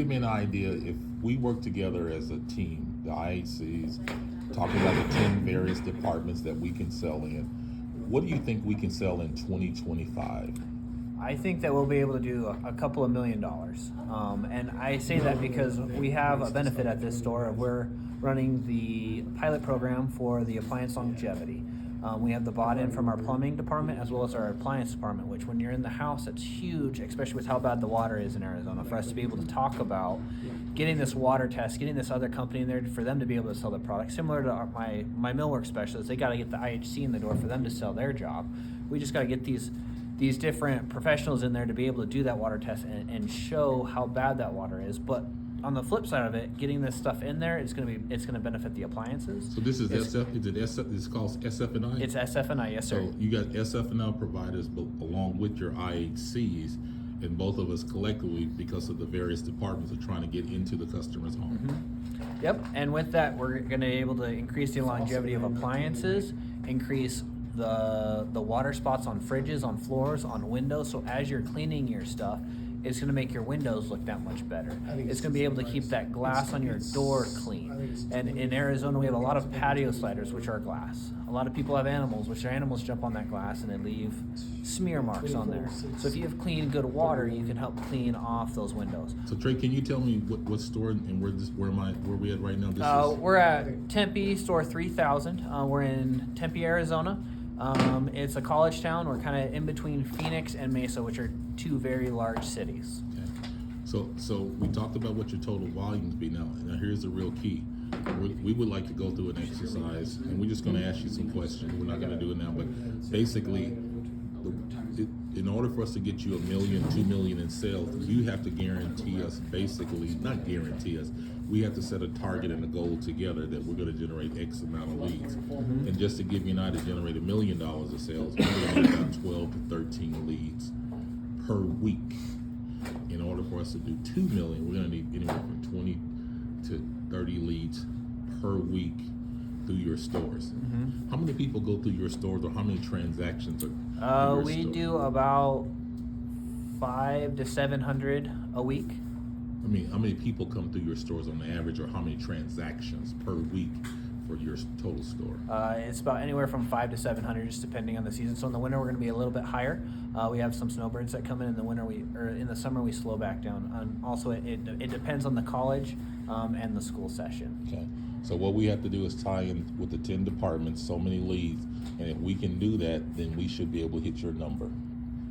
Give me an idea if we work together as a team, the IHCs, talking about the 10 various departments that we can sell in. What do you think we can sell in 2025? I think that we'll be able to do a couple of $1 million. And I say that because we have a benefit at this store of we're running the pilot program for the appliance longevity. We have the bought-in from our plumbing department as well as our appliance department, which when you're in the house, it's huge, especially with how bad the water is in Arizona, for us to be able to talk about getting this water test, getting this other company in there for them to be able to sell their product. Similar to my millwork specialists, they got to get the IHC in the door for them to sell their job. We just got to get these different professionals in there to be able to do that water test and show how bad that water is. But on the flip side of it, getting this stuff in there, it's gonna benefit the appliances. So this is SF. Is it SF? It's called SF&I. It's SF&I, yes, sir. So you got SF&I providers, but along with your IHCs, and both of us collectively, because of the various departments, are trying to get into the customer's home. Mm-hmm. Yep. And with that, we're gonna be able to increase the longevity of appliances, increase the water spots on fridges, on floors, on windows. So as you're cleaning your stuff, it's going to make your windows look that much better. It's going to be able to keep that glass on your door clean. And in Arizona, we have a lot of patio sliders, which are glass. A lot of people have animals, which their animals jump on that glass and they leave smear marks on there. So if you have clean, good water, you can help clean off those windows. So Trey, can you tell me what store and where we at right now? We're at Tempe, store 3000. We're in Tempe, Arizona. It's a college town. We're kind of in between Phoenix and Mesa, which are two very large cities. Okay. So we talked about what your total volumes be now. Now here's the real key. We would like to go through an exercise, and we're just going to ask you some questions. We're not going to do it now, but basically, in order for us to get you $1 million, $2 million in sales, you have to guarantee us, basically, not guarantee us, we have to set a target and a goal together that we're going to generate X amount of leads. Mm-hmm. And just to give you an idea, to generate $1 million of sales, we're going to need about 12 to 13 leads per week. In order for us to do 2 million, we're going to need anywhere from 20 to 30 leads per week through your stores. Mm-hmm. How many people go through your stores, or how many transactions are we do about 500 to 700 a week. I mean, how many people come through your stores on the average, or how many transactions per week for your total store? It's about anywhere from 500 to 700, just depending on the season. So in the winter, we're going to be a little bit higher. We have some snowbirds that come in the winter. In the summer, we slow back down. Also, it depends on the college and the school session. Okay. So what we have to do is tie in with the 10 departments, so many leads, and if we can do that, then we should be able to hit your number.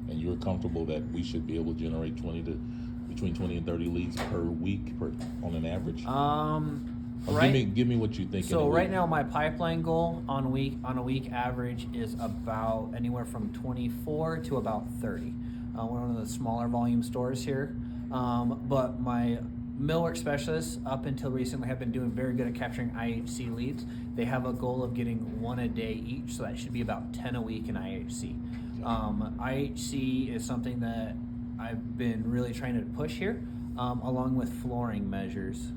And you're comfortable that we should be able to generate between 20 and 30 leads per week on an average? Give me what you think. So right now, my pipeline goal on a week average is about anywhere from 24 to about 30. We're one of the smaller volume stores here, but my millwork specialists up until recently have been doing very good at capturing IHC leads. They have a goal of getting 1 a day each, so that should be about 10 a week in IHC. IHC is something that I've been really trying to push here, along with flooring measures.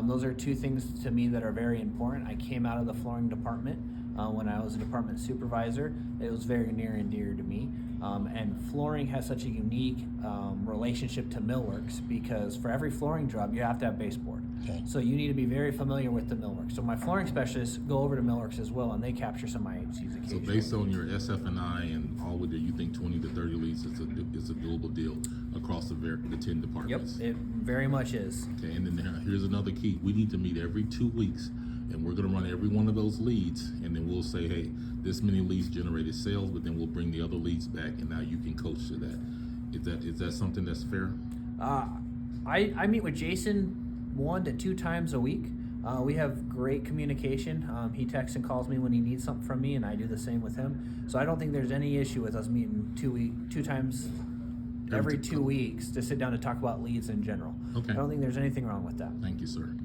Those are two things to me that are very important. I came out of the flooring department when I was a department supervisor. It was very near and dear to me. And flooring has such a unique relationship to millworks, because for every flooring job, you have to have baseboard. Okay. So you need to be very familiar with the millwork. So my flooring specialists go over to millworks as well, and they capture some IHCs occasionally. So based on your SF&I and all of it, you think 20 to 30 leads is a doable deal across the 10 departments? Yep, it very much is. Okay, and then here's another key. We need to meet every 2 weeks, and we're going to run every one of those leads, and then we'll say, hey, this many leads generated sales, but then we'll bring the other leads back, and now you can coach to that. Is that something that's fair? I meet with Jason 1 to 2 times a week. We have great communication. He texts and calls me when he needs something from me, and I do the same with him. So I don't think there's any issue with us meeting 2 times every 2 weeks to sit down to talk about leads in general. Okay. I don't think there's anything wrong with that. Thank you, sir.